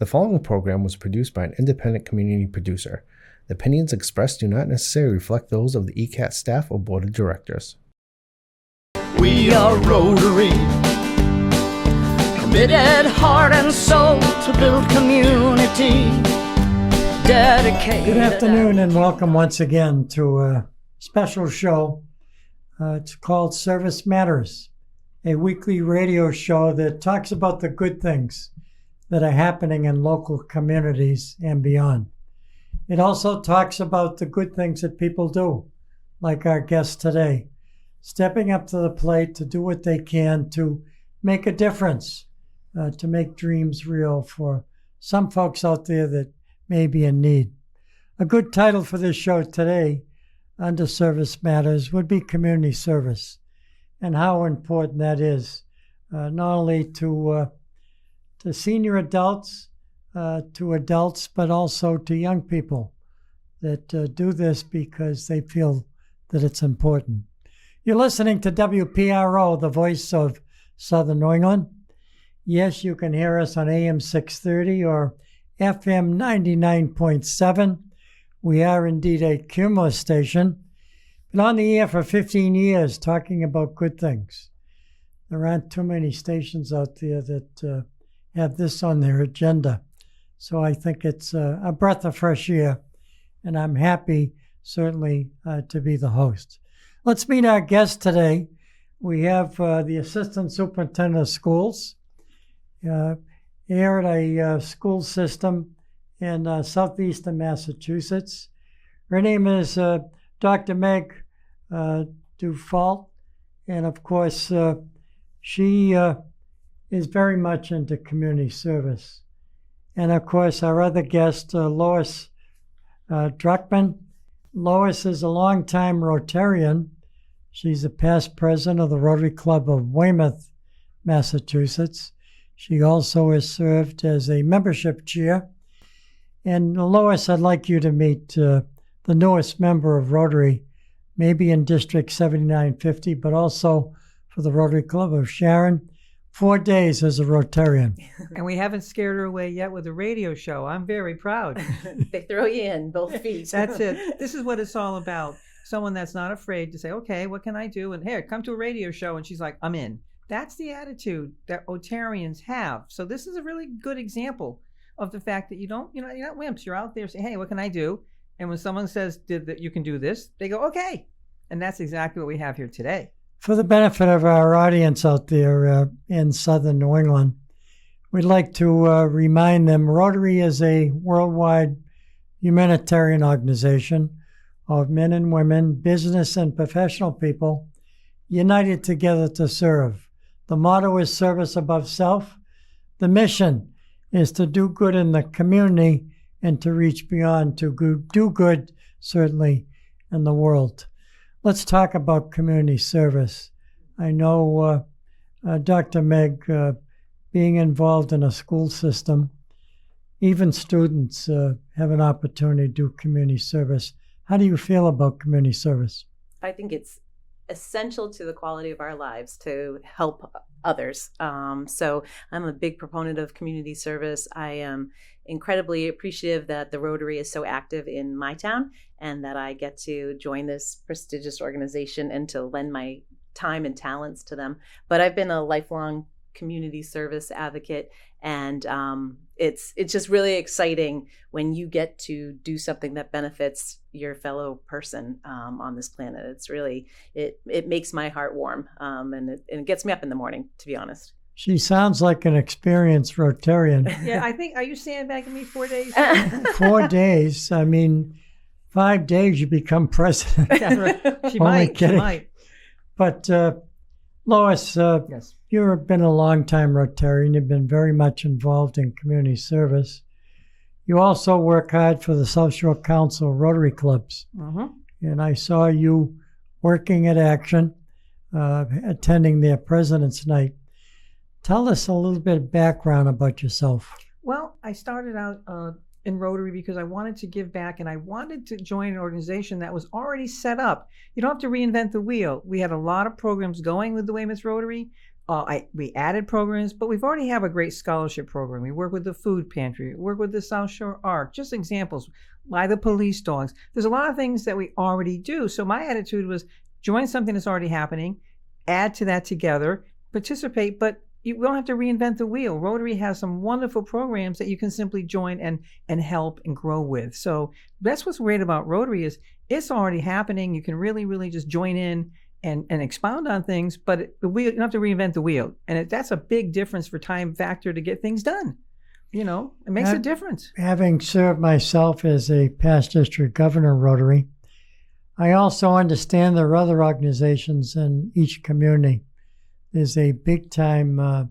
The following program was produced by an independent community producer. The opinions expressed do not necessarily reflect those of the ECAT staff or board of directors. We are Rotary, committed heart and soul to build community, dedicated. Good afternoon and welcome once again to a special show. It's called Service Matters, a weekly radio show that talks about the good things that are happening in local communities and beyond. It also talks about the good things that people do, like our guest today, stepping up to the plate to do what they can to make a difference, to make dreams real for some folks out there that may be in need. A good title for this show today, under Service Matters, would be Community Service, and how important that is, not only to senior adults, to adults, but also to young people that do this because they feel that it's important. You're listening to WPRO, the voice of Southern New England. Yes, you can hear us on AM 630 or FM 99.7. We are indeed a cumulus station. Been on the air for 15 years talking about good things. There aren't too many stations out there that have this on their agenda. So I think it's a breath of fresh air, and I'm happy, certainly, to be the host. Let's meet our guest today. We have the Assistant Superintendent of Schools here at a school system in southeastern Massachusetts. Her name is Dr. Meg Dusault, and of course, she is very much into community service. And of course, our other guest, Lios Drukman. Lios is a longtime Rotarian. She's a past president of the Rotary Club of Weymouth, Massachusetts. She also has served as a membership chair. And Lios, I'd like you to meet the newest member of Rotary, maybe in District 7950, but also for the Rotary Club of Sharon. 4 days as a Rotarian. And we haven't scared her away yet with a radio show. I'm very proud. They throw you in both feet. That's it. This is what it's all about. Someone that's not afraid to say, okay, what can I do? And here, come to a radio show. And she's like, I'm in. That's the attitude that Rotarians have. So this is a really good example of the fact that you're not wimps. You're out there saying, hey, what can I do? And when someone says that you can do this, they go, okay. And that's exactly what we have here today. For the benefit of our audience out there in Southern New England, we'd like to remind them Rotary is a worldwide humanitarian organization of men and women, business and professional people, united together to serve. The motto is service above self. The mission is to do good in the community and to reach beyond, to do good, certainly, in the world. Let's talk about community service. I know Dr. Meg, being involved in a school system, even students have an opportunity to do community service. How do you feel about community service? I think it's essential to the quality of our lives to help others. So I'm a big proponent of community service. I am incredibly appreciative that the Rotary is so active in my town and that I get to join this prestigious organization and to lend my time and talents to them. But I've been a lifelong community service advocate, and it's just really exciting when you get to do something that benefits your fellow person on this planet. It's really, it makes my heart warm, and it gets me up in the morning, to be honest. She sounds like an experienced Rotarian. Yeah, I think, are you sandbagging me 4 days? 4 days. I mean, 5 days you become president. Yeah, right. She might. But Lios, yes. You've been a long-time Rotarian. You've been very much involved in community service. You also work hard for the South Shore Council Rotary Clubs. Mm-hmm. And I saw you working at Action, attending their President's Night. Tell us a little bit of background about yourself. Well, I started out in Rotary because I wanted to give back, and I wanted to join an organization that was already set up. You don't have to reinvent the wheel. We had a lot of programs going with the Weymouth Rotary we added programs, but we've already have a great scholarship program. We work with the food pantry, we work with the South Shore Arc, just examples, by the police dogs. There's a lot of things that we already do. So my attitude was join something that's already happening, add to that together, participate, but you don't have to reinvent the wheel. Rotary has some wonderful programs that you can simply join and help and grow with. So that's what's great about Rotary is it's already happening. You can really, really just join in and expound on things, but you don't have to reinvent the wheel. And that's a big difference for time factor to get things done. It makes a difference. Having served myself as a past district governor Rotary, I also understand there are other organizations in each community. There's a big-time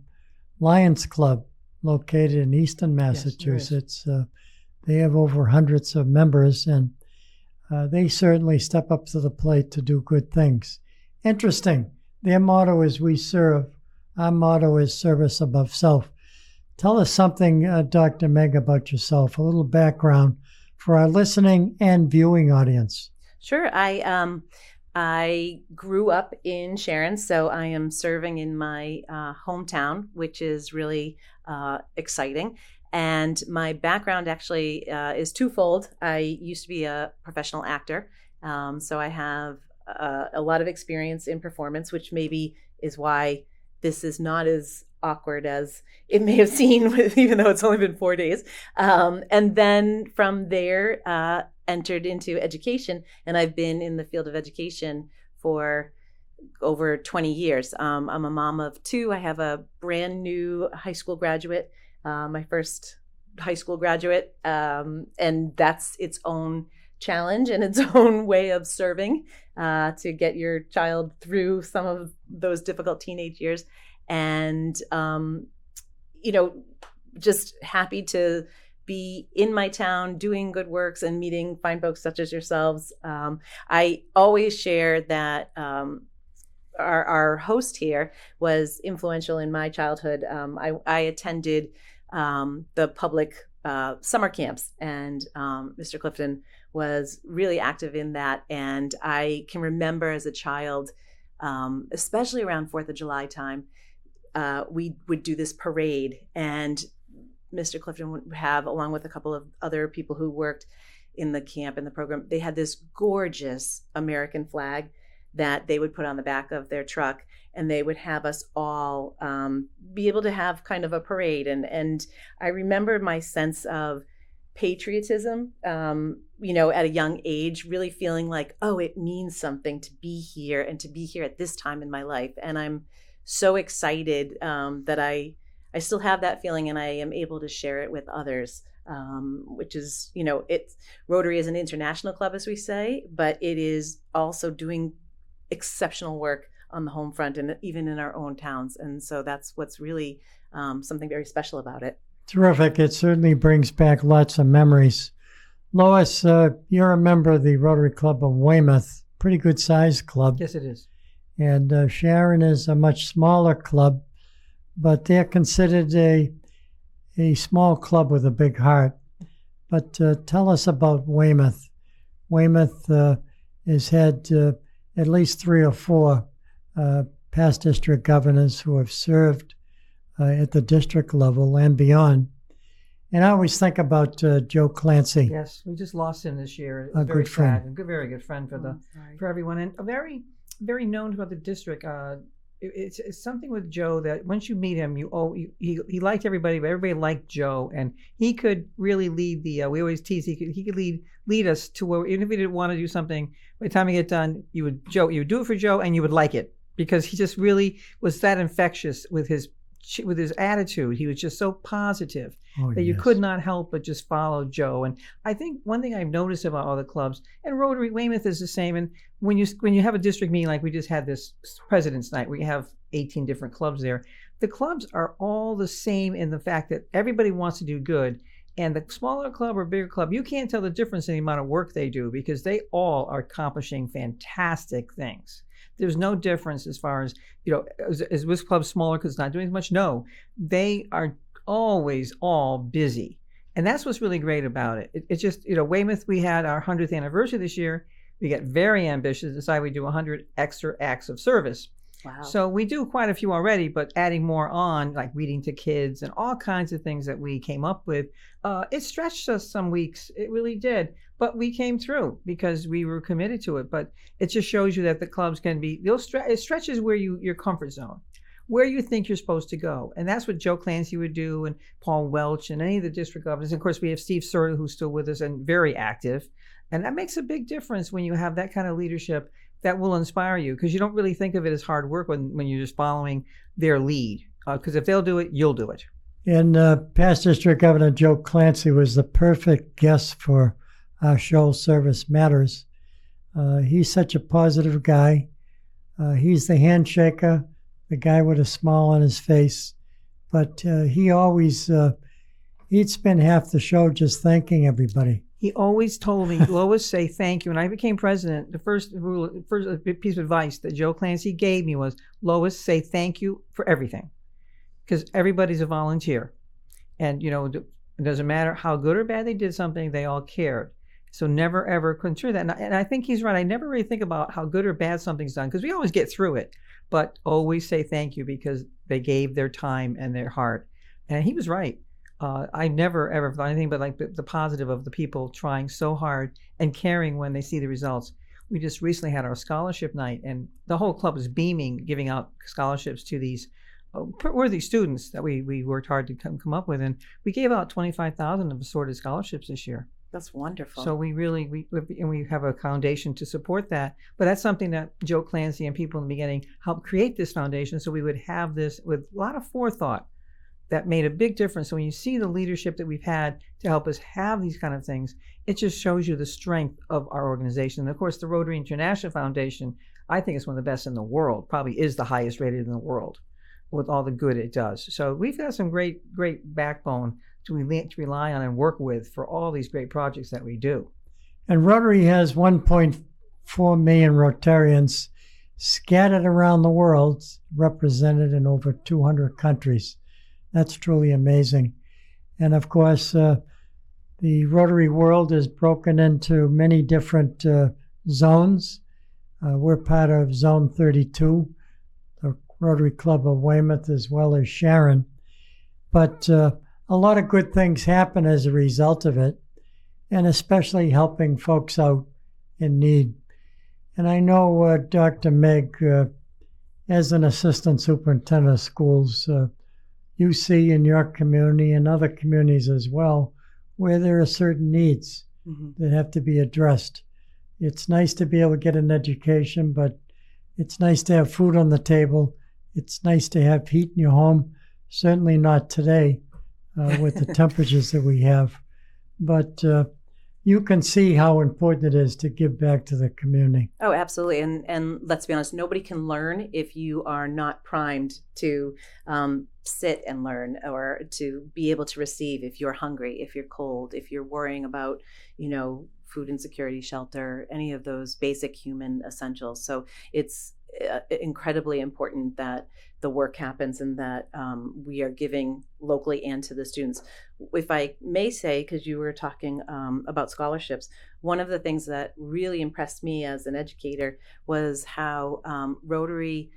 Lions Club located in Easton, Massachusetts. Yes, they have over hundreds of members, and they certainly step up to the plate to do good things. Interesting. Their motto is "We serve." Our motto is "Service above self." Tell us something, Dr. Meg, about yourself, a little background for our listening and viewing audience. Sure. I grew up in Sharon, so I am serving in my hometown, which is really exciting. And my background actually is twofold. I used to be a professional actor, so I have a lot of experience in performance, which maybe is why this is not as awkward as it may have seemed, even though it's only been 4 days. And then from there, entered into education, and I've been in the field of education for over 20 years. I'm a mom of two. I have a brand new high school graduate, my first high school graduate, and that's its own challenge and its own way of serving to get your child through some of those difficult teenage years. And, just happy to be in my town doing good works and meeting fine folks such as yourselves. I always share that our host here was influential in my childhood. I attended the public summer camps, and Mr. Clifton was really active in that. And I can remember as a child, especially around 4th of July time, we would do this parade, and Mr. Clifton would have, along with a couple of other people who worked in the camp and the program, they had this gorgeous American flag that they would put on the back of their truck, and they would have us all be able to have kind of a parade. And I remember my sense of patriotism, at a young age, really feeling like, oh, it means something to be here and to be here at this time in my life. And I'm so excited that I still have that feeling, and I am able to share it with others, which is, Rotary is an international club, as we say, but it is also doing exceptional work on the home front and even in our own towns. And so that's what's really something very special about it. Terrific. It certainly brings back lots of memories. Lois, you're a member of the Rotary Club of Weymouth, pretty good sized club. Yes, it is. And Sharon is a much smaller club, but they're considered a small club with a big heart. But tell us about Weymouth. Weymouth has had at least 3 or 4 past district governors who have served at the district level and beyond. And I always think about Joe Clancy. Yes, we just lost him this year. A good friend. Very good friend for everyone, and a very, very known about the district. It's something with Joe that once you meet him, he liked everybody, but everybody liked Joe, and he could really lead the. We always tease he could lead us to where, even if we didn't want to do something, by the time we get done, you would do it for Joe, and you would like it because he just really was that infectious with his attitude. He was just so positive that you could not help but just follow Joe. And I think one thing I've noticed about all the clubs, and Rotary Weymouth is the same, and when you have a district meeting like we just had this President's Night, we have 18 different clubs there. The clubs are all the same in the fact that everybody wants to do good. And the smaller club or bigger club, you can't tell the difference in the amount of work they do because they all are accomplishing fantastic things. There's no difference as far as, is this club smaller because it's not doing as much? No, they are always all busy. And that's what's really great about it. It's just, Weymouth, we had our 100th anniversary this year. We got very ambitious, decided we do 100 extra acts of service. Wow. So we do quite a few already, but adding more on, like reading to kids and all kinds of things that we came up with, it stretched us some weeks. It really did. But we came through because we were committed to it. But it just shows you that the clubs can be, it stretches where your comfort zone, where you think you're supposed to go. And that's what Joe Clancy would do, and Paul Welch, and any of the district governors. And of course, we have Steve Serta, who's still with us and very active. And that makes a big difference when you have that kind of leadership that will inspire you, because you don't really think of it as hard work when you're just following their lead. Because if they'll do it, you'll do it. And past District Governor Joe Clancy was the perfect guest for our show, Service Matters. He's such a positive guy. He's the handshaker, the guy with a smile on his face. But he always, he'd spend half the show just thanking everybody. He always told me, Lois, say thank you. When I became president, the first piece of advice that Joe Clancy gave me was, Lois, say thank you for everything. Because everybody's a volunteer. And, it doesn't matter how good or bad they did something, they all cared. So never, ever consider that. And I think he's right. I never really think about how good or bad something's done, because we always get through it. But always say thank you, because they gave their time and their heart. And he was right. I never, ever thought anything but like the positive of the people trying so hard and caring when they see the results. We just recently had our scholarship night, and the whole club was beaming, giving out scholarships to these worthy students that we worked hard to come up with. And we gave out 25,000 of assorted scholarships this year. That's wonderful. So we have a foundation to support that. But that's something that Joe Clancy and people in the beginning helped create this foundation, so we would have this with a lot of forethought. That made a big difference. So when you see the leadership that we've had to help us have these kind of things, it just shows you the strength of our organization. And of course, the Rotary International Foundation, I think is one of the best in the world, probably is the highest rated in the world with all the good it does. So we've got some great backbone to rely on and work with for all these great projects that we do. And Rotary has 1.4 million Rotarians scattered around the world, represented in over 200 countries. That's truly amazing. And of course, the Rotary world is broken into many different zones. We're part of Zone 32, the Rotary Club of Weymouth, as well as Sharon. But a lot of good things happen as a result of it, and especially helping folks out in need. And I know Dr. Meg, as an assistant superintendent of schools, you see in your community and other communities as well, where there are certain needs that have to be addressed. It's nice to be able to get an education, but it's nice to have food on the table. It's nice to have heat in your home. Certainly not today with the temperatures that we have. But you can see how important it is to give back to the community. Oh, absolutely. And let's be honest, nobody can learn if you are not primed to sit and learn, or to be able to receive if you're hungry, if you're cold, if you're worrying about, food insecurity, shelter, any of those basic human essentials. So it's incredibly important that the work happens and that we are giving locally and to the students. If I may say, because you were talking about scholarships, one of the things that really impressed me as an educator was how Rotary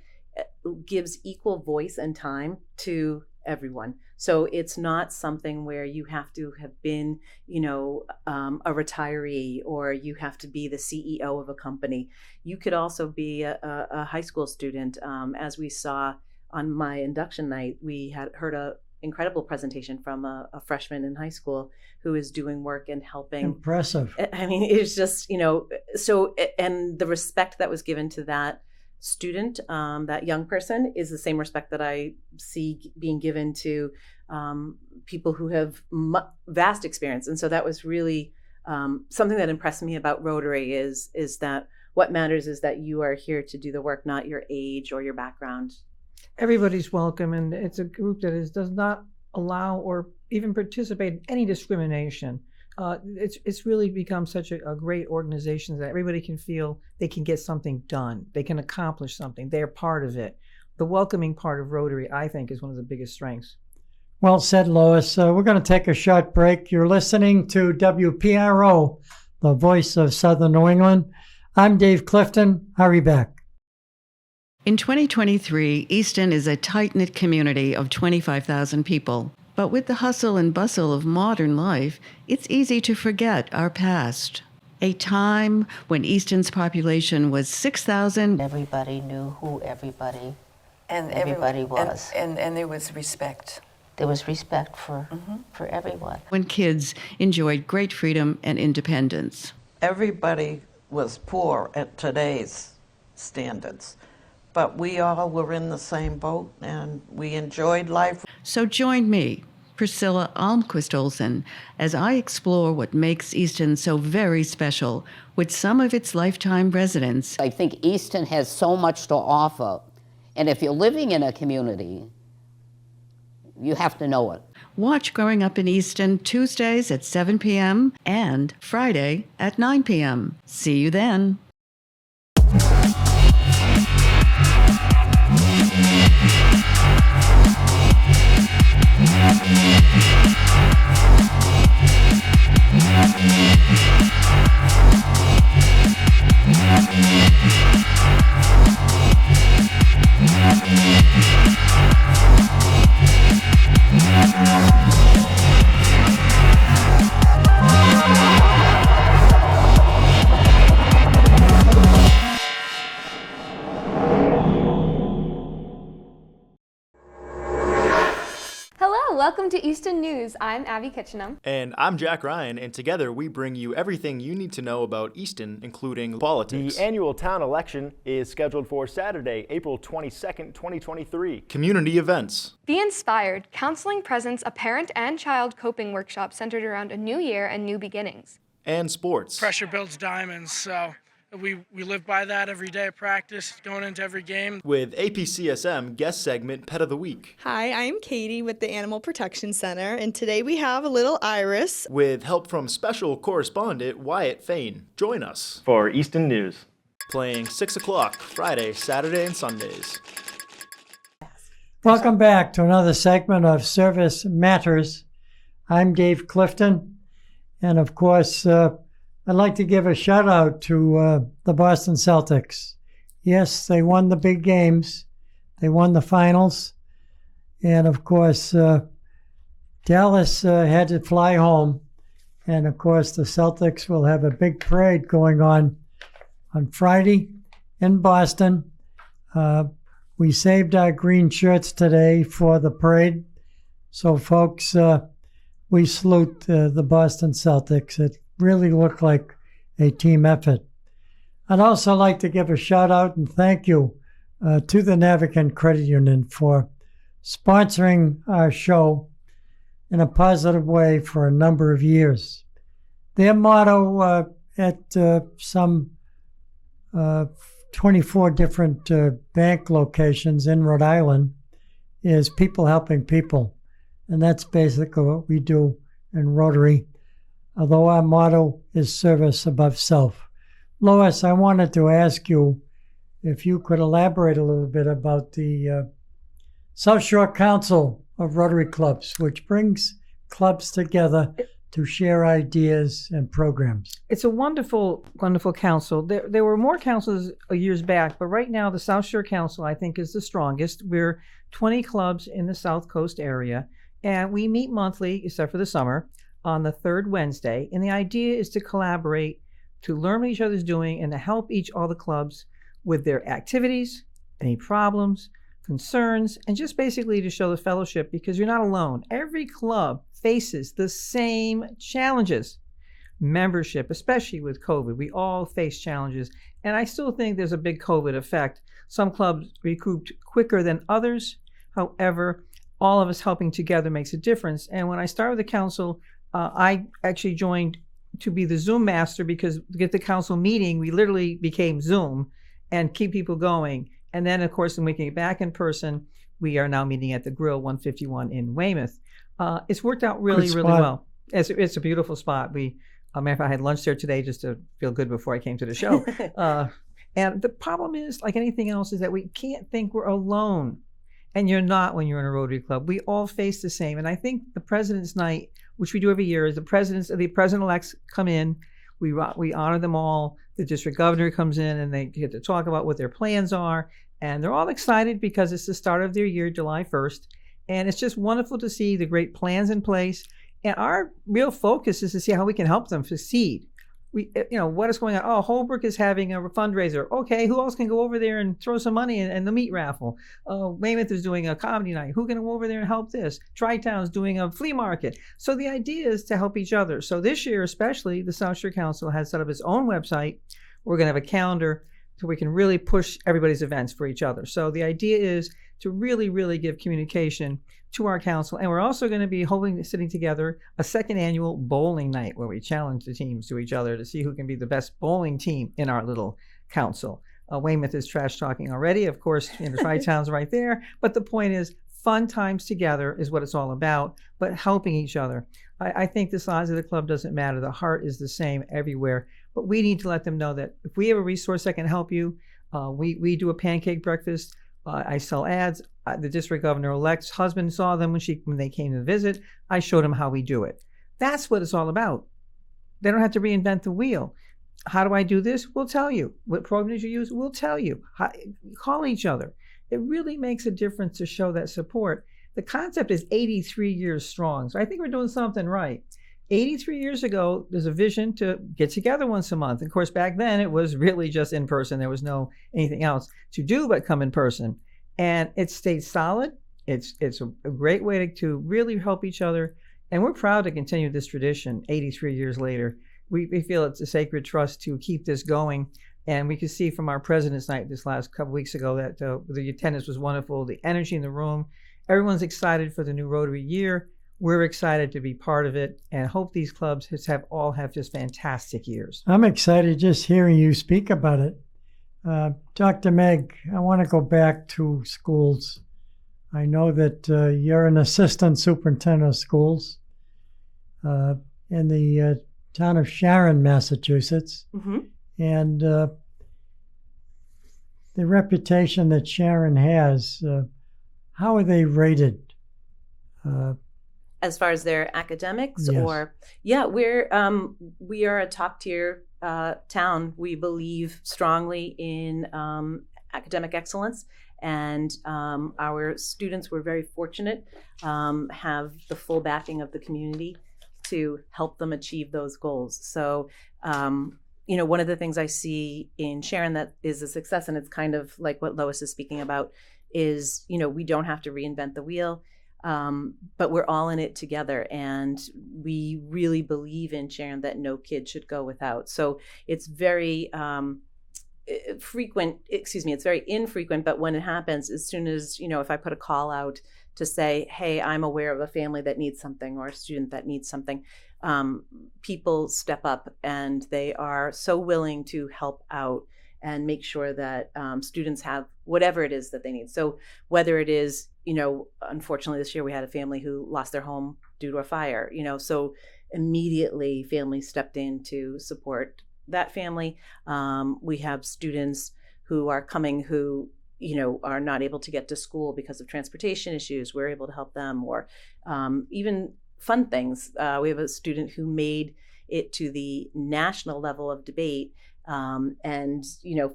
gives equal voice and time to everyone. So it's not something where you have to have been, a retiree, or you have to be the CEO of a company. You could also be a high school student. As we saw on my induction night, we had heard an incredible presentation from a freshman in high school who is doing work and helping. Impressive. I mean, it's just, so, and the respect that was given to that student, that young person, is the same respect that I see being given to people who have vast experience. And so that was really something that impressed me about Rotary is that what matters is that you are here to do the work, not your age or your background. Everybody's welcome, and it's a group that does not allow or even participate in any discrimination. It's really become such a great organization that everybody can feel they can get something done. They can accomplish something. They're part of it. The welcoming part of Rotary, I think, is one of the biggest strengths. Well said, Lois. We're going to take a short break. You're listening to WPRO, the voice of Southern New England. I'm Dave Clifton. Hurry back. In 2023, Easton is a tight-knit community of 25,000 people. But with the hustle and bustle of modern life, it's easy to forget our past. A time when Easton's population was 6,000. Everybody knew who everybody everyone was. And there was respect. There was respect for everyone. When kids enjoyed great freedom and independence. Everybody was poor at today's standards, but we all were in the same boat and we enjoyed life. So join me, Priscilla Almquist Olsen, as I explore what makes Easton so very special with some of its lifetime residents. I think Easton has so much to offer, and if you're living in a community, you have to know it. Watch Growing Up in Easton Tuesdays at 7 p.m. and Friday at 9 p.m. See you then. Welcome to Easton News. I'm Abby Kitchenham. And I'm Jack Ryan, and together we bring you everything you need to know about Easton, including politics. The annual town election is scheduled for Saturday, April 22nd, 2023. Community events. Be Inspired. Counseling presents a parent and child coping workshop centered around a new year and new beginnings. And sports. Pressure builds diamonds, so we live by that every day of practice, going into every game. With APCSM guest segment Pet of the Week. Hi, I'm Katie with the Animal Protection Center, and today we have a little Iris. With help from special correspondent Wyatt Fain. Join us for Easton News. Playing 6 o'clock Friday, Saturday, and Sundays. Welcome back to another segment of Service Matters. I'm Dave Clifton, and of course, I'd like to give a shout out to the Boston Celtics. Yes, they won the big games. They won the finals. And of course, Dallas had to fly home. And of course, the Celtics will have a big parade going on Friday in Boston. We saved our green shirts today for the parade. So folks, we salute the Boston Celtics. It really looked like a team effort. I'd also like to give a shout out and thank you to the Navigant Credit Union for sponsoring our show in a positive way for a number of years. Their motto at some 24 different bank locations in Rhode Island is people helping people. And that's basically what we do in Rotary, although our motto is service above self. Lois, I wanted to ask you if you could elaborate a little bit about the South Shore Council of Rotary Clubs, which brings clubs together to share ideas and programs. It's a wonderful, wonderful council. There were more councils years back, but right now the South Shore Council, I think, is the strongest. We're 20 clubs in the South Coast area, and we meet monthly, except for the summer, on the third Wednesday. And the idea is to collaborate, to learn what each other's doing, and to help all the clubs with their activities, any problems, concerns, and just basically to show the fellowship, because you're not alone. Every club faces the same challenges. Membership, especially with COVID, we all face challenges. And I still think there's a big COVID effect. Some clubs recouped quicker than others. However, all of us helping together makes a difference. And when I started with the council, I actually joined to be the Zoom master, because to get the council meeting, we literally became Zoom and keep people going. And then, of course, when we can get back in person, we are now meeting at the Grill 151 in Weymouth. It's worked out really, really well. It's a beautiful spot. Matter of fact, I had lunch there today just to feel good before I came to the show. And the problem is, like anything else, is that we can't think we're alone. And you're not when you're in a Rotary Club. We all face the same. And I think the President's Night, which we do every year, is the president-elects come in. We honor them all. The district governor comes in, and they get to talk about what their plans are. And they're all excited because it's the start of their year, July 1st. And it's just wonderful to see the great plans in place. And our real focus is to see how we can help them succeed. What is going on? Oh, Holbrook is having a fundraiser. Okay, who else can go over there and throw some money in the meat raffle? Weymouth is doing a comedy night. Who can go over there and help this? Tri-Town's doing a flea market. So the idea is to help each other. So this year especially, the South Shore Council has set up its own website. We're going to have a calendar so we can really push everybody's events for each other. So the idea is to really, really give communication to our council. And we're also going to be sitting together a second annual bowling night where we challenge the teams to each other to see who can be the best bowling team in our little council. Weymouth is trash talking already. Of course, Tri-Town's right there. But the point is, fun times together is what it's all about, but helping each other. I think the size of the club doesn't matter. The heart is the same everywhere. But we need to let them know that if we have a resource that can help you, we do a pancake breakfast. I sell ads. The district governor-elect's husband saw them when they came to visit. I showed him how we do it. That's what it's all about. They don't have to reinvent the wheel. How do I do this? We'll tell you. What programs you use? We'll tell you. Call each other. It really makes a difference to show that support. The concept is 83 years strong. So I think we're doing something right. 83 years ago, there's a vision to get together once a month. Of course, back then it was really just in person. There was no anything else to do but come in person. And it stayed solid. It's a great way to really help each other. And we're proud to continue this tradition 83 years later. We feel it's a sacred trust to keep this going. And we could see from our President's Night this last couple weeks ago that the attendance was wonderful, the energy in the room. Everyone's excited for the new Rotary year. We're excited to be part of it and hope these clubs all have just fantastic years. I'm excited just hearing you speak about it. Dr. Meg, I want to go back to schools. I know that you're an assistant superintendent of schools in the town of Sharon, Massachusetts. Mm-hmm. And the reputation that Sharon has, how are they rated? As far as their academics, yes. we are a top tier town. We believe strongly in academic excellence, and our students, we're very fortunate, have the full backing of the community to help them achieve those goals. So, one of the things I see in Sharon that is a success, and it's kind of like what Lois is speaking about, is, we don't have to reinvent the wheel. But we're all in it together, and we really believe in Sharon that no kid should go without. So it's very it's very infrequent, but when it happens, as soon as, if I put a call out to say, hey, I'm aware of a family that needs something or a student that needs something, people step up and they are so willing to help out and make sure that students have whatever it is that they need. So whether it is, unfortunately this year we had a family who lost their home due to a fire, so immediately families stepped in to support that family. We have students who are coming who, are not able to get to school because of transportation issues. We're able to help them, or even fun things. We have a student who made it to the national level of debate. And,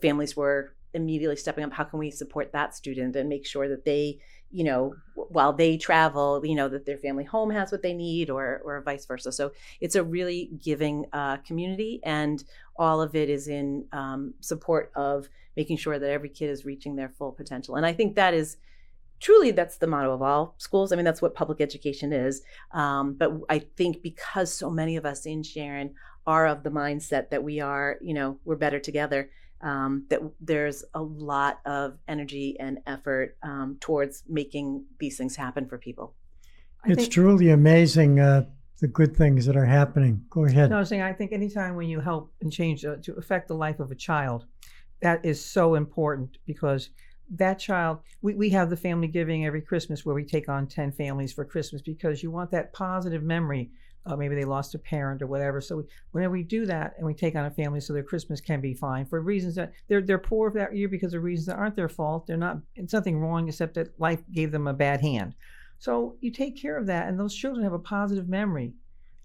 families were immediately stepping up. How can we support that student and make sure that they, while they travel, that their family home has what they need, or vice versa. So it's a really giving community, and all of it is in support of making sure that every kid is reaching their full potential. And I think that is truly, that's the motto of all schools. I mean, that's what public education is. But I think because so many of us in Sharon are of the mindset that we are, we're better together, that there's a lot of energy and effort towards making these things happen for people. It's truly amazing, the good things that are happening. Go ahead. No, I was saying, I think anytime when you help and change to affect the life of a child, that is so important, because that child, we have the family giving every Christmas where we take on 10 families for Christmas, because you want that positive memory. Maybe they lost a parent or whatever. So whenever we do that and we take on a family so their Christmas can be fine for reasons that they're poor that year because of reasons that aren't their fault. It's nothing wrong except that life gave them a bad hand. So you take care of that, and those children have a positive memory.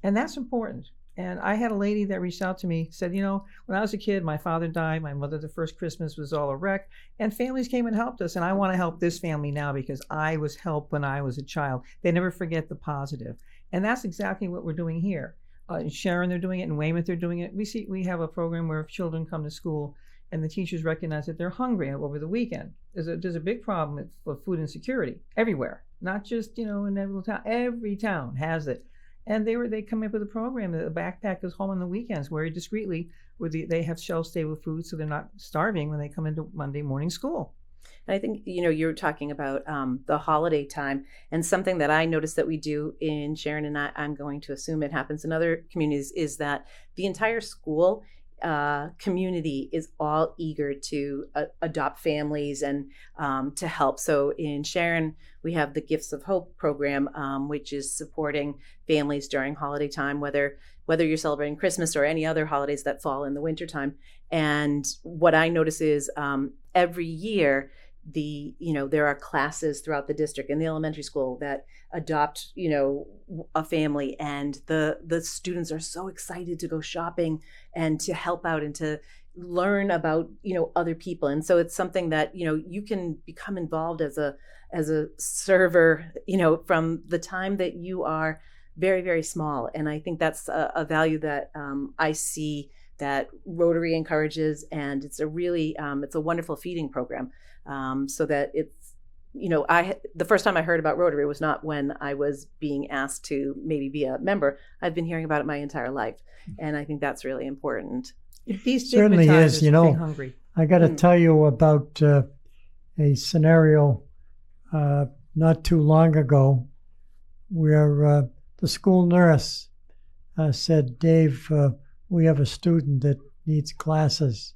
And that's important. And I had a lady that reached out to me, said, when I was a kid, my father died. My mother, the first Christmas was all a wreck. And families came and helped us. And I want to help this family now because I was helped when I was a child. They never forget the positive. And that's exactly what we're doing here. In Sharon, they're doing it. In Weymouth, they're doing it. We have a program where children come to school and the teachers recognize that they're hungry over the weekend. There's a big problem with food insecurity everywhere, not just, in every town. Every town has it. And they come up with a program that the backpack goes home on the weekends very discreetly, where they have shelf-stable food so they're not starving when they come into Monday morning school. And I think, you're talking about the holiday time, and something that I noticed that we do in Sharon, and I'm going to assume it happens in other communities, is that the entire school community is all eager to adopt families and to help. So in Sharon, we have the Gifts of Hope program, which is supporting families during holiday time, whether you're celebrating Christmas or any other holidays that fall in the wintertime. And what I notice is every year, there are classes throughout the district in the elementary school that adopt, a family, and the students are so excited to go shopping and to help out and to learn about, other people. And so it's something that, you can become involved as a server, from the time that you are very, very small. And I think that's a value that I see that Rotary encourages, and it's a really, it's a wonderful feeding program. So that it's, the first time I heard about Rotary was not when I was being asked to maybe be a member. I've been hearing about it my entire life. And I think that's really important. It certainly is, hungry. I got to tell you about a scenario not too long ago where the school nurse said, Dave, we have a student that needs glasses.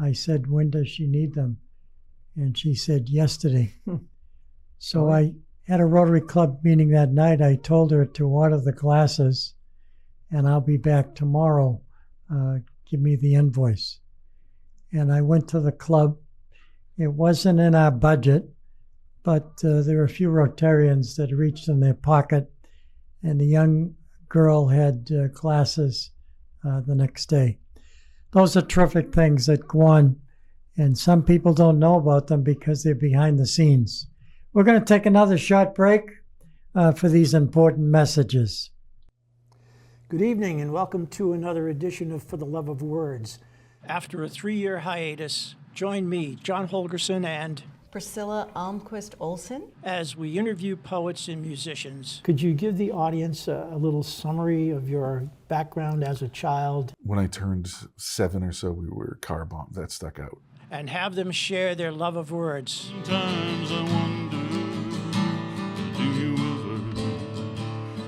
I said, when does she need them? And she said, yesterday. So I had a Rotary Club meeting that night. I told her to order the glasses, and I'll be back tomorrow. Give me the invoice. And I went to the club. It wasn't in our budget, but there were a few Rotarians that reached in their pocket, and the young girl had glasses the next day. Those are terrific things that go on, and some people don't know about them because they're behind the scenes. We're going to take another short break for these important messages. Good evening and welcome to another edition of For the Love of Words. After a 3-year hiatus, join me, John Holgerson, and Priscilla Almquist Olsen, as we interview poets and musicians. Could you give the audience a little summary of your background as a child? When I turned 7 or so, we were car bombed. That stuck out. And have them share their love of words. Sometimes I wonder, do you ever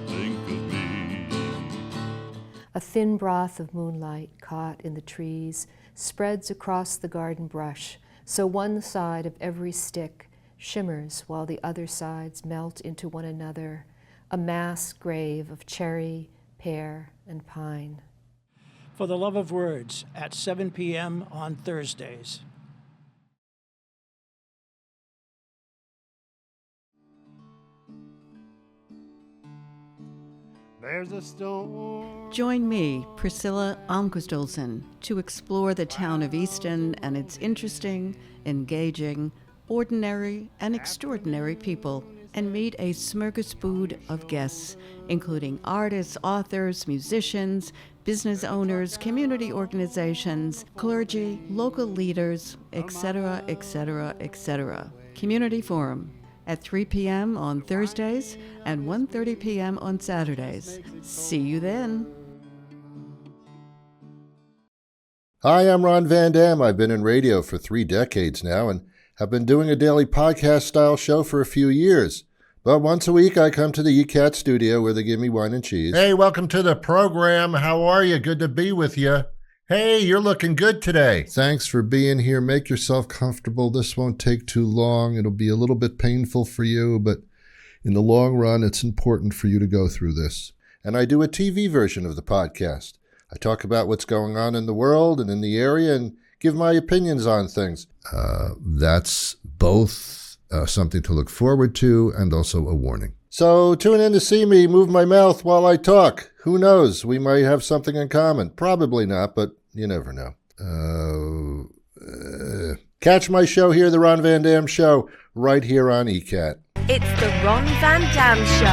think of me? A thin broth of moonlight caught in the trees spreads across the garden brush, so one side of every stick shimmers while the other sides melt into one another, a mass grave of cherry, pear, and pine. For the Love of Words at 7 p.m. on Thursdays. There's a storm. Join me, Priscilla Almquist Olsen, to explore the town of Easton and its interesting, engaging, ordinary, and extraordinary people, and meet a smorgasbord of guests, including artists, authors, musicians, business owners, community organizations, clergy, local leaders, etc., etc., etc. Community Forum at 3 p.m. on Thursdays and 1:30 p.m. on Saturdays. See you then. Hi, I'm Ron Van Dam. I've been in radio for 3 decades now and have been doing a daily podcast-style show for a few years. But once a week, I come to the ECAT studio where they give me wine and cheese. Hey, welcome to the program. How are you? Good to be with you. Hey, you're looking good today. Thanks for being here. Make yourself comfortable. This won't take too long. It'll be a little bit painful for you, but in the long run, it's important for you to go through this. And I do a TV version of the podcast. I talk about what's going on in the world and in the area and give my opinions on things. That's both something to look forward to and also a warning. So tune in to see me move my mouth while I talk. Who knows? We might have something in common. Probably not, but you never know. Catch my show here, The Ron Van Dam Show, right here on ECAT. It's the Ron Van Dam Show.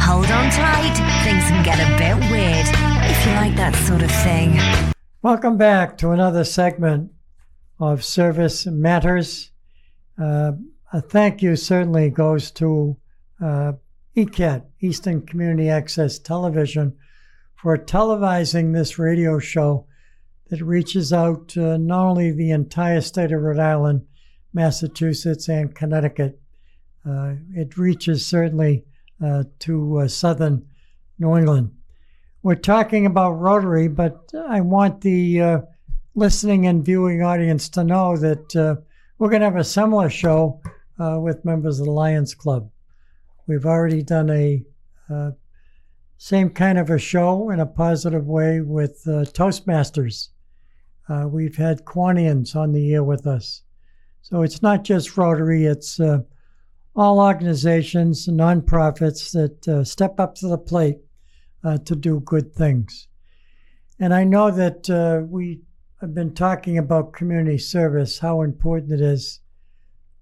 Hold on tight, things can get a bit weird, if you like that sort of thing. Welcome back to another segment of Service Matters. A thank you certainly goes to ECAT, Eastern Community Access Television, for televising this radio show that reaches out to not only the entire state of Rhode Island, Massachusetts, and Connecticut. It reaches certainly to southern New England. We're talking about Rotary, but I want the listening and viewing audience to know that we're going to have a similar show with members of the Lions Club. We've already done a same kind of a show in a positive way with Toastmasters. We've had Quanians on the air with us. So it's not just Rotary, it's all organizations, nonprofits that step up to the plate to do good things. And I know that we have been talking about community service, how important it is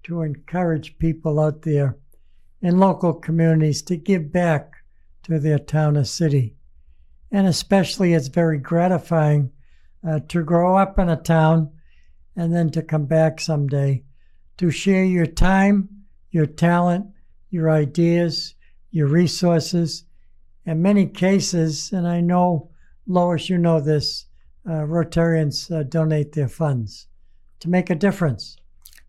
to encourage people out there in local communities to give back to their town or city. And especially it's very gratifying to grow up in a town and then to come back someday to share your time, your talent, your ideas, your resources. In many cases, and I know, Lois, you know this, Rotarians donate their funds to make a difference.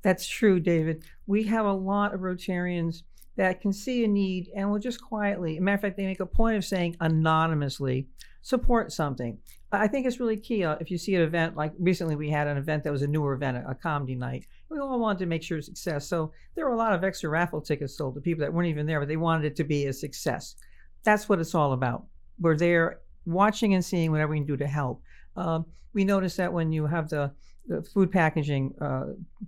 That's true, David. We have a lot of Rotarians that can see a need and will just quietly, as a matter of fact, they make a point of saying anonymously, support something. I think it's really key. If you see an event, like recently we had an event that was a newer event, a comedy night. We all wanted to make sure it's a success. So there were a lot of extra raffle tickets sold to people that weren't even there, but they wanted it to be a success. That's what it's all about. We're there watching and seeing whatever we can do to help. We notice that when you have the food packaging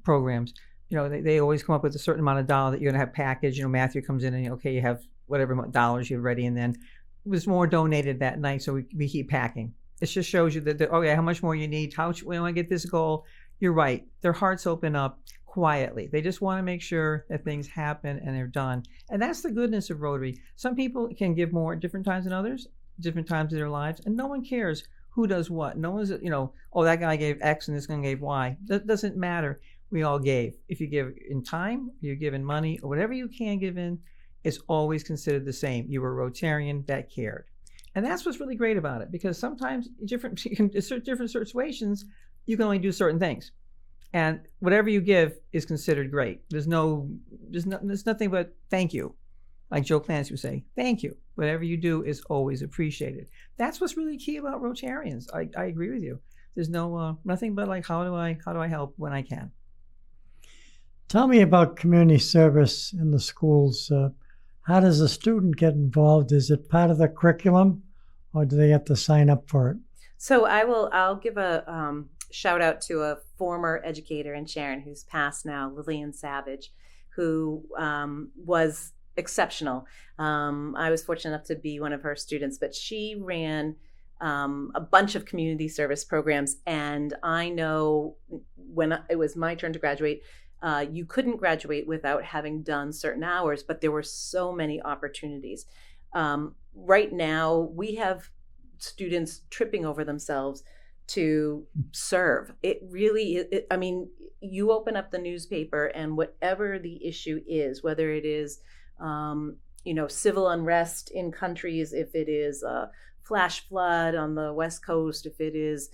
programs, they always come up with a certain amount of dollar that you're going to have packaged. Matthew comes in and, okay, you have whatever dollars you have ready. And then it was more donated that night, so we keep packing. It just shows you that, how much more you need, how we want to get this goal. You're right. Their hearts open up quietly. They just want to make sure that things happen and they're done. And that's the goodness of Rotary. Some people can give more at different times than others, different times of their lives, and no one cares who does what. No one's, that guy gave X and this guy gave Y. That doesn't matter. We all gave. If you give in time, you give in money, or whatever you can give in, it's always considered the same. You were a Rotarian that cared. And that's what's really great about it, because sometimes in different situations, you can only do certain things. And whatever you give is considered great. There's nothing but thank you. Like Joe Clancy would say, thank you. Whatever you do is always appreciated. That's what's really key about Rotarians. I agree with you. There's nothing but like, how do I help when I can? Tell me about community service in the schools. How does a student get involved? Is it part of the curriculum, or do they have to sign up for it? So I'll give a shout out to a former educator in Sharon who's passed now, Lillian Savage, who was exceptional. I was fortunate enough to be one of her students, but she ran a bunch of community service programs. And I know when it was my turn to graduate, you couldn't graduate without having done certain hours, but there were so many opportunities. Right now, we have students tripping over themselves to serve. It really, you open up the newspaper and whatever the issue is, whether it is, civil unrest in countries, if it is a flash flood on the West Coast, if it is,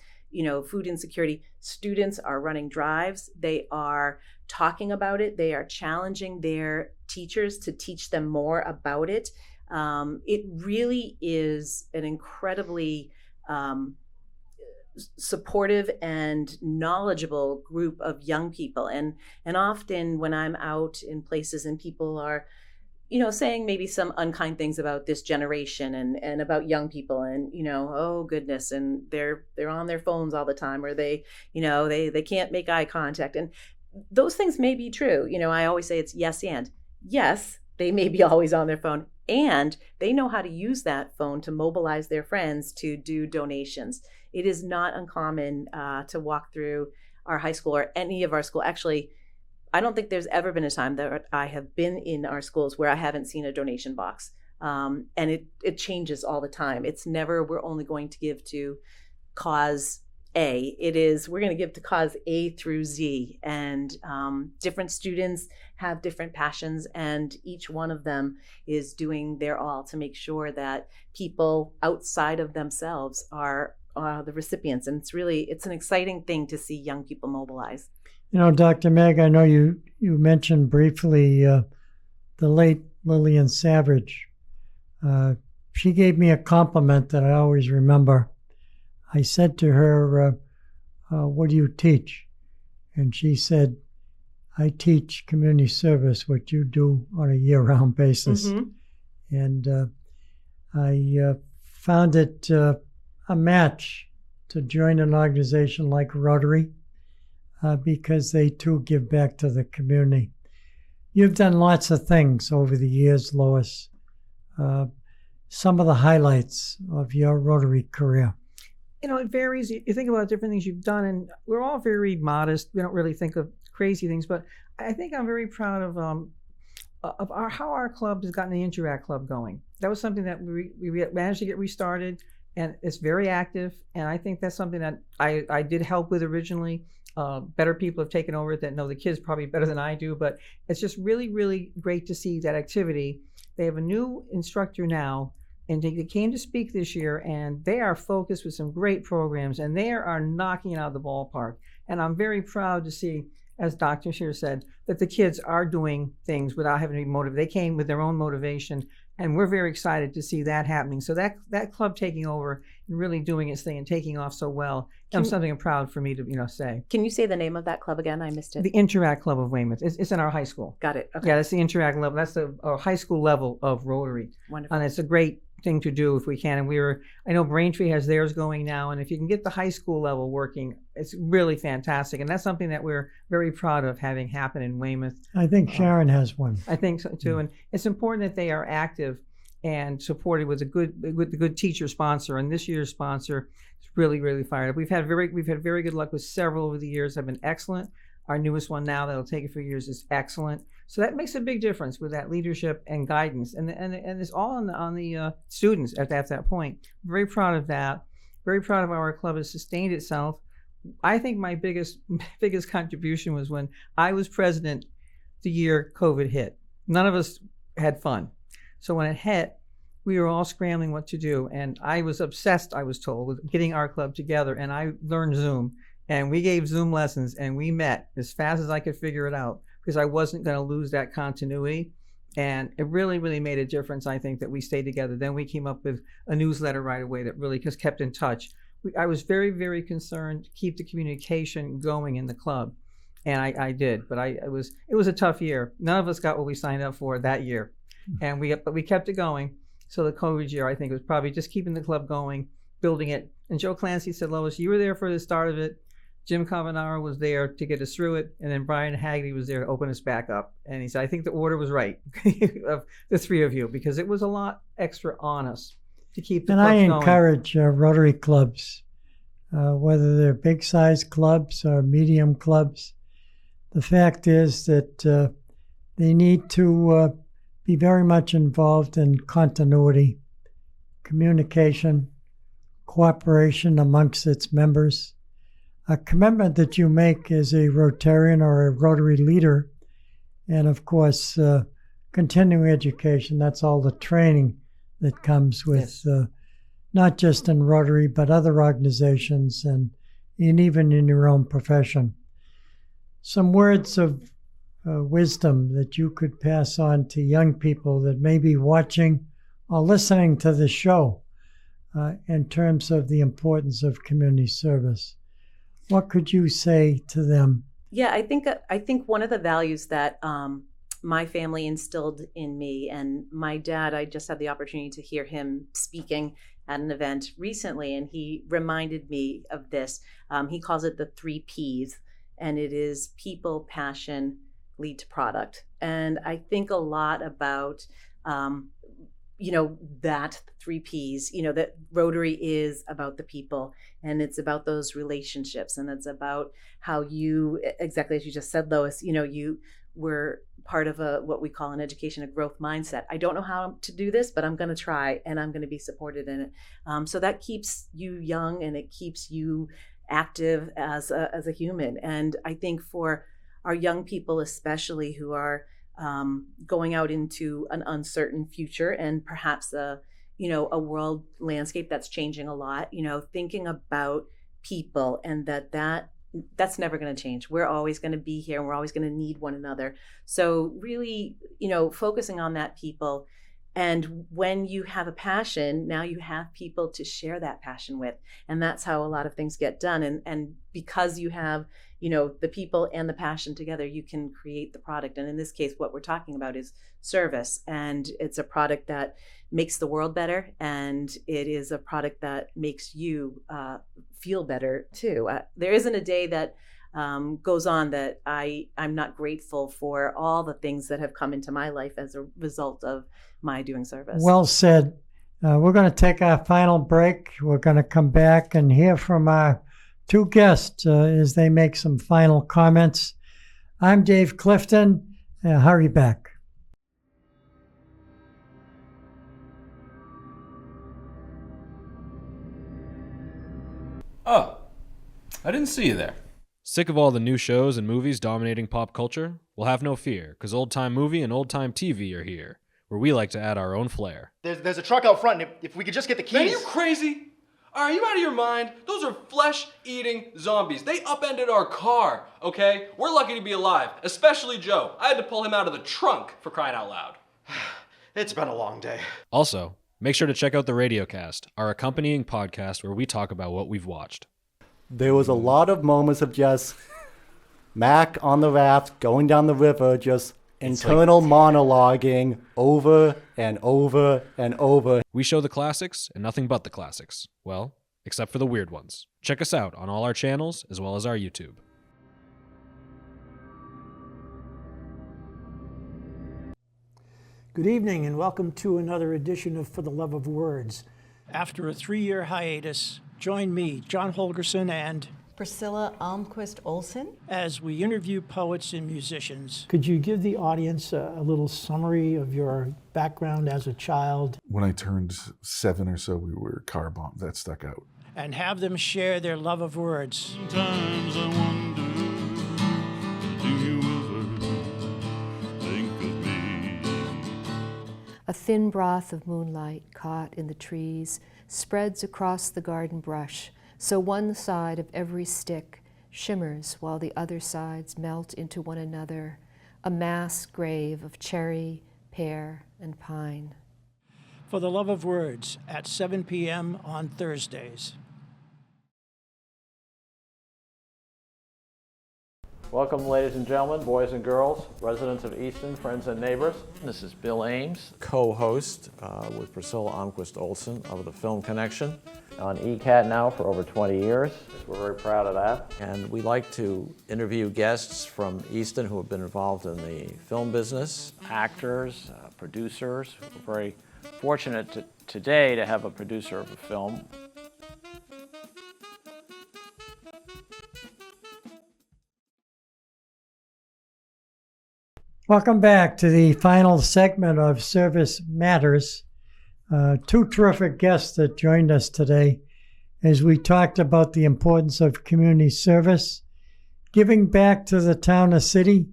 food insecurity, students are running drives. They are talking about it. They are challenging their teachers to teach them more about it. It really is an incredibly supportive and knowledgeable group of young people. And often when I'm out in places and people are, saying maybe some unkind things about this generation and about young people and, oh goodness, and they're on their phones all the time, or they can't make eye contact. And those things may be true. I always say it's yes and. Yes, they may be always on their phone, And they know how to use that phone to mobilize their friends to do donations. It is not uncommon to walk through our high school or any of our school. Actually, I don't think there's ever been a time that I have been in our schools where I haven't seen a donation box. And it changes all the time. It's never, we're only going to give to cause A. It is, we're going to give to cause A through Z. And different students have different passions, and each one of them is doing their all to make sure that people outside of themselves are the recipients. And it's an exciting thing to see young people mobilize. You know, Dr. Meg, I know you mentioned briefly the late Lillian Savage. She gave me a compliment that I always remember. I said to her, what do you teach? And she said, I teach community service, what you do on a year-round basis. Mm-hmm. And I found it a match to join an organization like Rotary because they too give back to the community. You've done lots of things over the years, Lois. Some of the highlights of your Rotary career. You know, it varies. You think about different things you've done, and we're all very modest. We don't really think of crazy things, but I think I'm very proud of how our club has gotten the Interact Club going. That was something that we managed to get restarted, and it's very active. And I think that's something that I did help with originally. Better people have taken over it that know the kids probably better than I do, but it's just really, really great to see that activity. They have a new instructor now, and they came to speak this year, and they are focused with some great programs, and they are knocking it out of the ballpark. And I'm very proud to see, as Dr. Shear said, that the kids are doing things without having to be motivated. They came with their own motivation, and we're very excited to see that happening. So that club taking over and really doing its thing and taking off so well, something I'm proud for me to say. Can you say the name of that club again? I missed it. The Interact Club of Weymouth. It's in our high school. Got it. Okay. Yeah, that's the Interact level. That's the high school level of Rotary. Wonderful. And it's a great thing to do if we can. And I know Braintree has theirs going now, and if you can get the high school level working, it's really fantastic. And that's something that we're very proud of having happen in Weymouth. I think Sharon has one. I think so too. And it's important that they are active and supported with a good teacher sponsor. And this year's sponsor is really, really fired up. We've had very good luck with several over the years. Have been excellent. Our newest one now that'll take a few years is excellent. So that makes a big difference with that leadership and guidance, and it's all on the students at that point. Very proud of that. Very proud of how our club has sustained itself. I think my biggest contribution was when I was president the year COVID hit. None of us had fun. So when it hit, we were all scrambling what to do, and I was obsessed, I was told, with getting our club together, and I learned Zoom, and we gave Zoom lessons, and we met as fast as I could figure it out, because I wasn't going to lose that continuity. And it really, really made a difference, I think, that we stayed together. Then we came up with a newsletter right away that really just kept in touch. I was very, very concerned to keep the communication going in the club. And I did, but it was a tough year. None of us got what we signed up for that year. And but we kept it going. So the COVID year, I think, was probably just keeping the club going, building it. And Joe Clancy said, Lois, you were there for the start of it. Jim Cavanaro was there to get us through it, and then Brian Haggerty was there to open us back up. And he said, I think the order was right of the three of you, because it was a lot extra on us to keep the clubs going. And I encourage Rotary clubs, whether they're big-sized clubs or medium clubs. The fact is that they need to be very much involved in continuity, communication, cooperation amongst its members. A commitment that you make as a Rotarian or a Rotary leader, and of course, continuing education, that's all the training that comes with not just in Rotary, but other organizations and even in your own profession. Some words of wisdom that you could pass on to young people that may be watching or listening to the show in terms of the importance of community service. What could you say to them? Yeah, I think one of the values that my family instilled in me, and my dad, I just had the opportunity to hear him speaking at an event recently, and he reminded me of this. He calls it the 3 Ps, and it is people, passion, lead to product. And I think a lot about that 3 Ps, that Rotary is about the people, and it's about those relationships, and it's about how you, exactly as you just said, Lois, you were part of what we call in education, a growth mindset. I don't know how to do this, but I'm going to try, and I'm going to be supported in it. So that keeps you young, and it keeps you active as a human. And I think for our young people, especially who are going out into an uncertain future and perhaps a world landscape that's changing a lot, thinking about people, and that's never going to change. We're always going to be here, and we're always going to need one another. So really, focusing on that people. And when you have a passion, now you have people to share that passion with. And that's how a lot of things get done. And because you have, the people and the passion together, you can create the product. And in this case, what we're talking about is service. And it's a product that makes the world better. And it is a product that makes you feel better too. There isn't a day that goes on that I'm not grateful for all the things that have come into my life as a result of my doing service. Well said. We're going to take our final break. We're going to come back and hear from our 2 guests as they make some final comments. I'm Dave Clifton. Hurry back. Oh, I didn't see you there. Sick of all the new shows and movies dominating pop culture? Well, have no fear, because Old Time Movie and Old Time TV are here, where we like to add our own flair. There's a truck out front, and if we could just get the keys. Man, are you crazy? Are you out of your mind? Those are flesh-eating zombies. They upended our car, okay? We're lucky to be alive, especially Joe. I had to pull him out of the trunk, for crying out loud. It's been a long day. Also, make sure to check out the Radiocast, our accompanying podcast where we talk about what we've watched. There was a lot of moments of just Mac on the raft going down the river, just internal monologuing over and over and over. We show the classics and nothing but the classics. Well, except for the weird ones. Check us out on all our channels as well as our YouTube. Good evening and welcome to another edition of For the Love of Words. After a 3-year hiatus, join me, John Holgerson, and Priscilla Almquist Olsen, as we interview poets and musicians. Could you give the audience a little summary of your background as a child? When I turned 7 or so, we were car bombed. That stuck out. And have them share their love of words. Sometimes I wonder, do you ever think of me? A thin broth of moonlight caught in the trees spreads across the garden brush, so one side of every stick shimmers while the other sides melt into one another, a mass grave of cherry, pear, and pine. For the Love of Words at 7 p.m. on Thursdays. Welcome, ladies and gentlemen, boys and girls, residents of Easton, friends and neighbors. This is Bill Ames, co-host with Priscilla Almquist Olsen of the Film Connection. On ECAT now for over 20 years. We're very proud of that. And we like to interview guests from Easton who have been involved in the film business. Actors, producers. We're very fortunate today to have a producer of a film. Welcome back to the final segment of Service Matters. 2 terrific guests that joined us today as we talked about the importance of community service, giving back to the town or city,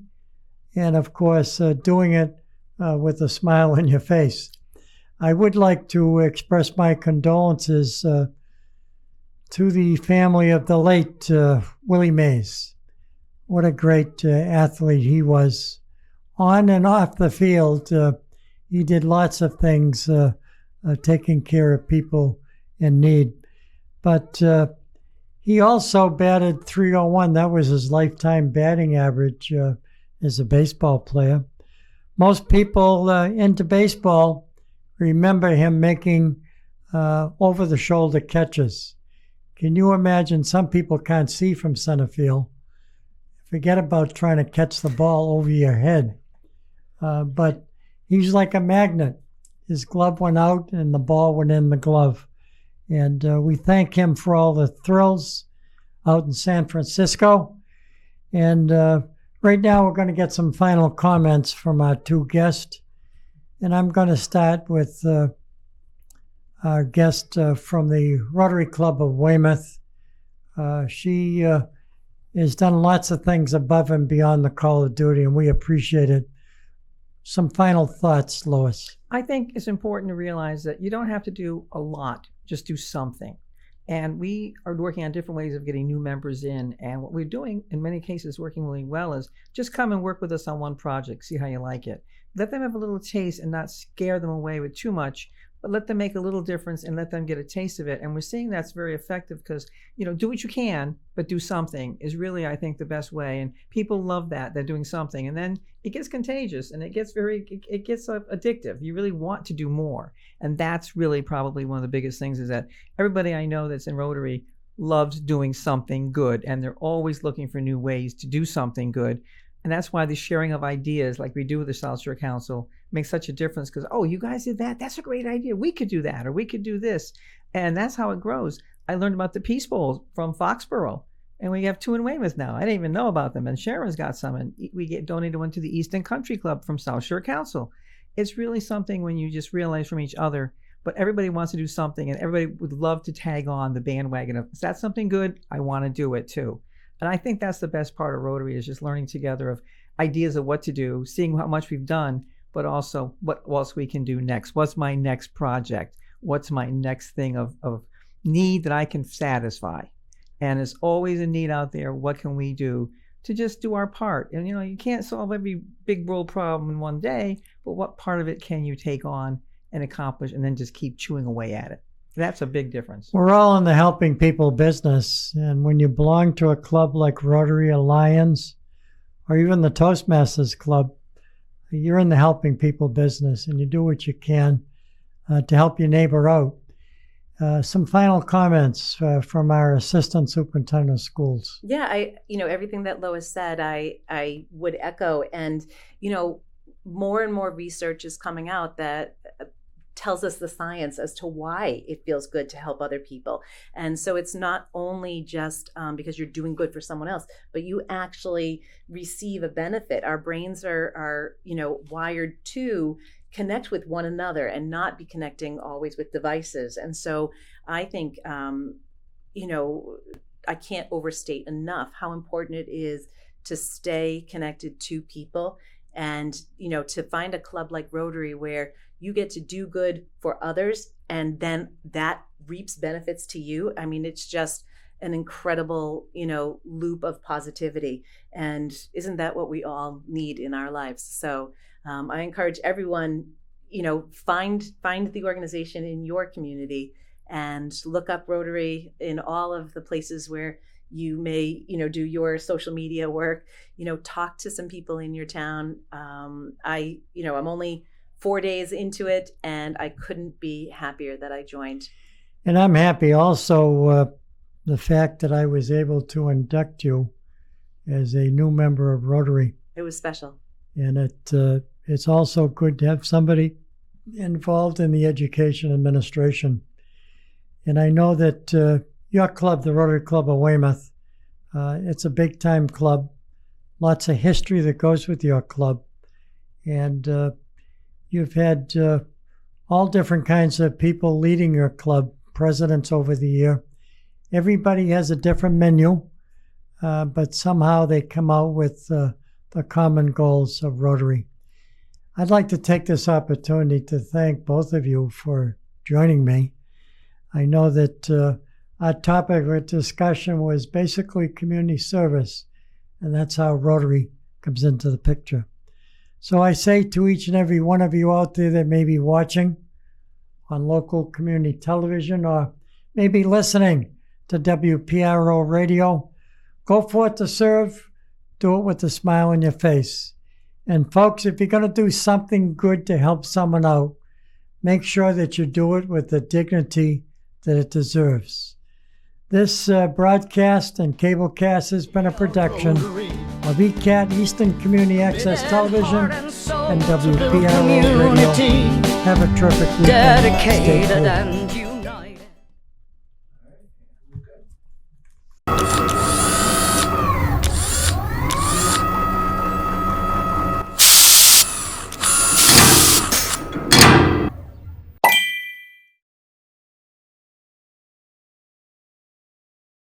and of course, doing it with a smile on your face. I would like to express my condolences to the family of the late Willie Mays. What a great athlete he was. On and off the field, he did lots of things, taking care of people in need. But he also batted .301. That was his lifetime batting average as a baseball player. Most people into baseball remember him making over-the-shoulder catches. Can you imagine? Some people can't see from center field. Forget about trying to catch the ball over your head. But he's like a magnet. his glove went out and the ball went in the glove. And we thank him for all the thrills out in San Francisco. And right now we're going to get some final comments from our two guests. And I'm going to start with our guest from the Rotary Club of Weymouth. She has done lots of things above and beyond the call of duty, and we appreciate it. Some final thoughts, Lois. I think it's important to realize that you don't have to do a lot, just do something. And we are working on different ways of getting new members in. And what we're doing, in many cases, working really well, is just come and work with us on one project, see how you like it. Let them have a little taste and not scare them away with too much, but let them make a little difference and let them get a taste of it. And we're seeing that's very effective because, do what you can, but do something is really, I think, the best way. And people love that. They're doing something. And then it gets contagious and it gets addictive. You really want to do more. And that's really probably one of the biggest things is that everybody I know that's in Rotary loves doing something good. And they're always looking for new ways to do something good. And that's why the sharing of ideas like we do with the South Shore Council makes such a difference because, oh, you guys did that? That's a great idea. We could do that, or we could do this. And that's how it grows. I learned about the Peace Bowls from Foxborough, and we have 2 in Weymouth now. I didn't even know about them, and Sharon's got some, and we get donated one to the Eastern Country Club from South Shore Council. It's really something when you just realize from each other, but everybody wants to do something, and everybody would love to tag on the bandwagon of, is that something good? I want to do it too. And I think that's the best part of Rotary is just learning together of ideas of what to do, seeing how much we've done, but also what else we can do next. What's my next project? What's my next thing of need that I can satisfy? And there's always a need out there. What can we do to just do our part? And you can't solve every big world problem in one day, but what part of it can you take on and accomplish and then just keep chewing away at it? That's a big difference. We're all in the helping people business. And when you belong to a club like Rotary or Lions, or even the Toastmasters Club, you're in the helping people business and you do what you can to help your neighbor out. Some final comments from our Assistant Superintendent of Schools. Yeah, everything that Lois said, I would echo. And, more and more research is coming out that tells us the science as to why it feels good to help other people. And so it's not only just because you're doing good for someone else, but you actually receive a benefit. Our brains are wired to connect with one another and not be connecting always with devices. And so I think, I can't overstate enough how important it is to stay connected to people and, to find a club like Rotary where you get to do good for others and then that reaps benefits to you. I mean, it's just an incredible, loop of positivity. And isn't that what we all need in our lives? So I encourage everyone, find the organization in your community and look up Rotary in all of the places where you may, do your social media work, talk to some people in your town. I'm only 4 days into it and I couldn't be happier that I joined. And I'm happy also the fact that I was able to induct you as a new member of Rotary. It was special. And it's also good to have somebody involved in the education administration. And I know that your club, the Rotary Club of Weymouth, it's a big-time club. Lots of history that goes with your club. And you've had all different kinds of people leading your club, presidents over the year. Everybody has a different menu, but somehow they come out with the common goals of Rotary. I'd like to take this opportunity to thank both of you for joining me. I know that our topic of discussion was basically community service, and that's how Rotary comes into the picture. So I say to each and every one of you out there that may be watching on local community television or maybe listening to WPRO radio, go forth to serve, do it with a smile on your face. And folks, if you're going to do something good to help someone out, make sure that you do it with the dignity that it deserves. This broadcast and cablecast has been a production of ECAT, Easton Community Access Television, and WPRO Radio. Have a terrific weekend. Stay cool.